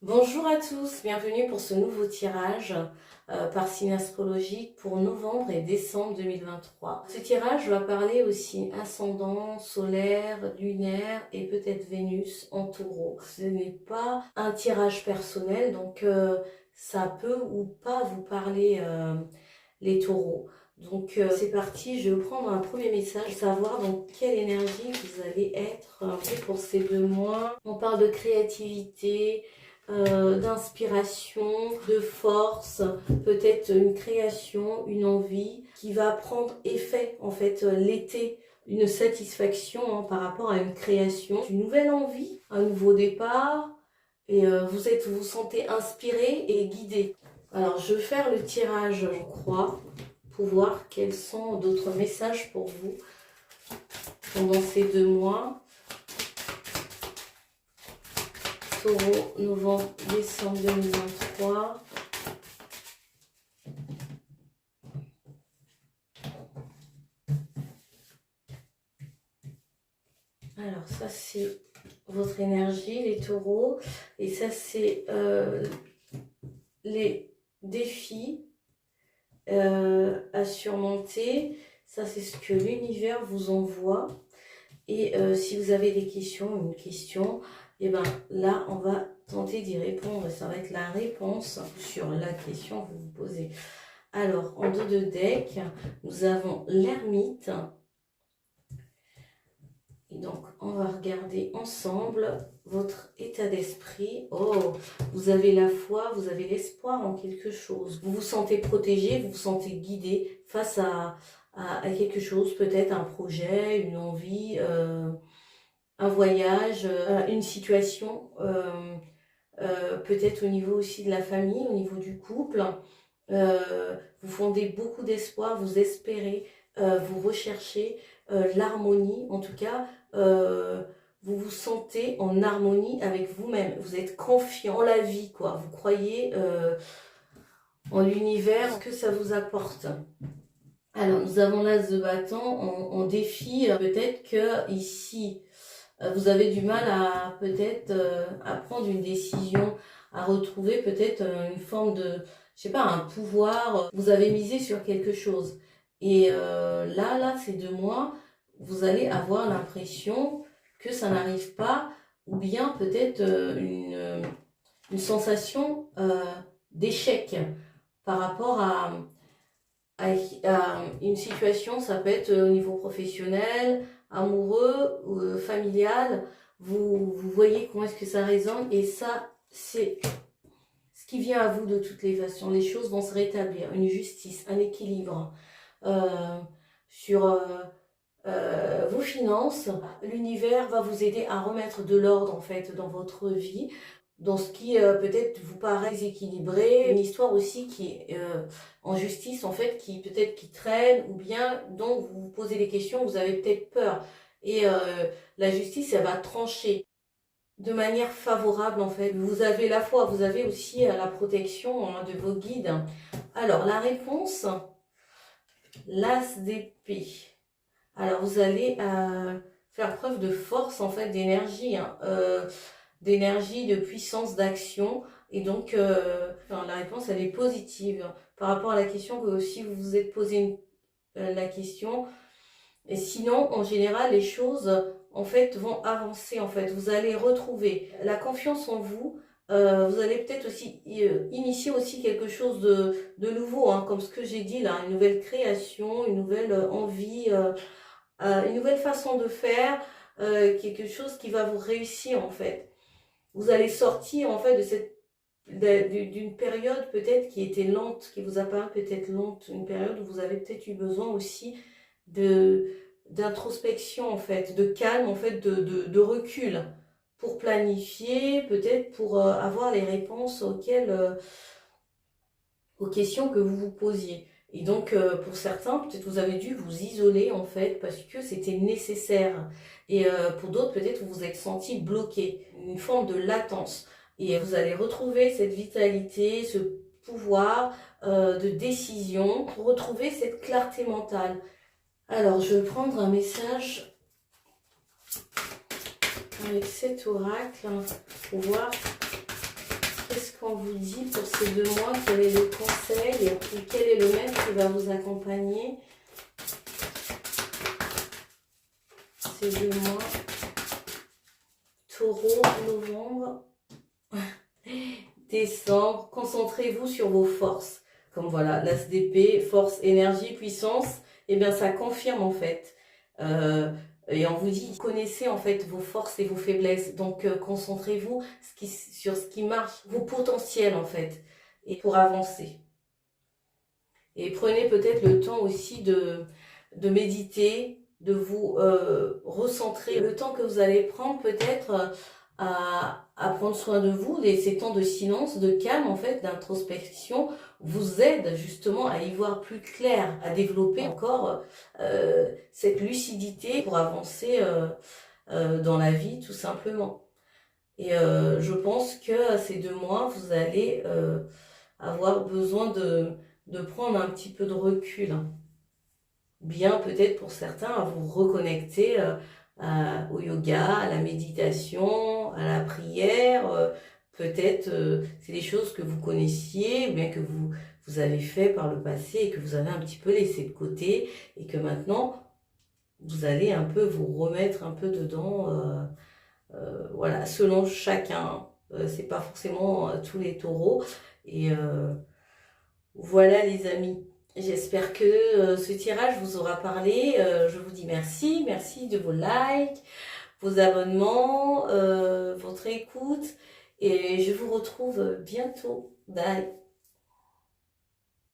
Bonjour à tous, bienvenue pour ce nouveau tirage par signe astrologique pour novembre et décembre 2023. Ce tirage va parler aussi ascendant, solaire, lunaire et peut-être Vénus en taureau. Ce n'est pas un tirage personnel, donc ça peut ou pas vous parler les taureaux. Donc c'est parti, je vais prendre un premier message pour savoir dans quelle énergie vous allez être pour ces 2 mois. On parle de créativité, d'inspiration, de force, peut-être une création, une envie qui va prendre effet en fait l'été, une satisfaction par rapport à une création, une nouvelle envie, un nouveau départ, et vous sentez inspiré et guidé. Alors je vais faire le tirage, je crois, pour voir quels sont d'autres messages pour vous pendant ces 2 mois. Taureau, novembre, décembre 2023. Alors ça c'est votre énergie, les taureaux. Et ça c'est les défis à surmonter. Ça c'est ce que l'univers vous envoie. Et si vous avez des questions, une question, et ben là on va tenter d'y répondre. Ça va être la réponse sur la question que vous vous posez. Alors en dos de deck, nous avons l'ermite. Et donc on va regarder ensemble votre état d'esprit. Oh, vous avez la foi, vous avez l'espoir en quelque chose. Vous vous sentez protégé, vous vous sentez guidé face à quelque chose, peut-être un projet, une envie, un voyage, une situation, peut-être au niveau aussi de la famille, au niveau du couple. Vous fondez beaucoup d'espoir, vous espérez, vous recherchez l'harmonie. En tout cas, vous vous sentez en harmonie avec vous-même. Vous êtes confiant en la vie, quoi. Vous croyez en l'univers, que ça vous apporte. Alors, nous avons l'as de bâton en défi. Peut-être que ici, vous avez du mal à peut-être à prendre une décision, à retrouver peut-être une forme de, je sais pas, un pouvoir. Vous avez misé sur quelque chose. Et là, ces 2 mois, vous allez avoir l'impression que ça n'arrive pas, ou bien peut-être une sensation d'échec par rapport à une situation. Ça peut être au niveau professionnel, amoureux ou familial. Vous voyez comment est-ce que ça résonne, et ça, c'est ce qui vient à vous de toutes les façons. Les choses vont se rétablir, une justice, un équilibre sur vos finances. L'univers va vous aider à remettre de l'ordre en fait dans votre vie, dans ce qui peut-être vous paraît déséquilibré, une histoire aussi qui est en justice en fait, qui peut-être qui traîne, ou bien dont vous vous posez des questions, vous avez peut-être peur, et la justice elle va trancher de manière favorable en fait. Vous avez la foi, vous avez aussi la protection de vos guides. Alors la réponse, l'as d'épée. Alors vous allez faire preuve de force en fait, d'énergie, d'énergie, de puissance, d'action. Et donc la réponse elle est positive par rapport à la question que si vous vous êtes posé la question. Et sinon en général les choses en fait vont avancer en fait. Vous allez retrouver la confiance en vous. Vous allez peut-être aussi initier aussi quelque chose de nouveau, comme ce que j'ai dit là, une nouvelle création, une nouvelle envie, une nouvelle façon de faire, quelque chose qui va vous réussir en fait. Vous allez sortir en fait de cette d'une période peut-être qui était lente, qui vous apparaît peut-être lente, une période où vous avez peut-être eu besoin aussi de d'introspection en fait, de calme en fait, de recul pour planifier, peut-être pour avoir les réponses aux questions que vous vous posiez. Et donc pour certains, peut-être vous avez dû vous isoler en fait parce que c'était nécessaire. Et pour d'autres, peut-être vous vous êtes senti bloqué, une forme de latence. Et vous allez retrouver cette vitalité, ce pouvoir de décision, pour retrouver cette clarté mentale. Alors je vais prendre un message avec cet oracle pour voir qu'est-ce qu'on vous dit pour ces 2 mois, quel est le conseil et quel est le maître qui va vous accompagner ces 2 mois. Taureau, novembre, décembre. Concentrez-vous sur vos forces. Comme voilà, l'as d'épée, force, énergie, puissance. Et bien ça confirme en fait. Et on vous dit, connaissez en fait vos forces et vos faiblesses. Donc concentrez-vous sur ce qui marche, vos potentiels en fait, et pour avancer. Et prenez peut-être le temps aussi de méditer, de vous recentrer. Le temps que vous allez prendre peut-être à prendre soin de vous, ces temps de silence, de calme en fait, d'introspection, vous aide justement à y voir plus clair, à développer encore cette lucidité pour avancer dans la vie tout simplement. Et je pense que ces 2 mois, vous allez avoir besoin de prendre un petit peu de recul. Bien peut-être pour certains à vous reconnecter au yoga, à la méditation, à la prière. Peut-être c'est des choses que vous connaissiez ou bien que vous avez fait par le passé et que vous avez un petit peu laissé de côté et que maintenant vous allez un peu vous remettre un peu dedans. Voilà, selon chacun. C'est pas forcément tous les taureaux. Et voilà les amis. J'espère que ce tirage vous aura parlé. Je vous dis merci. Merci de vos likes, vos abonnements, votre écoute. Et je vous retrouve bientôt. Bye.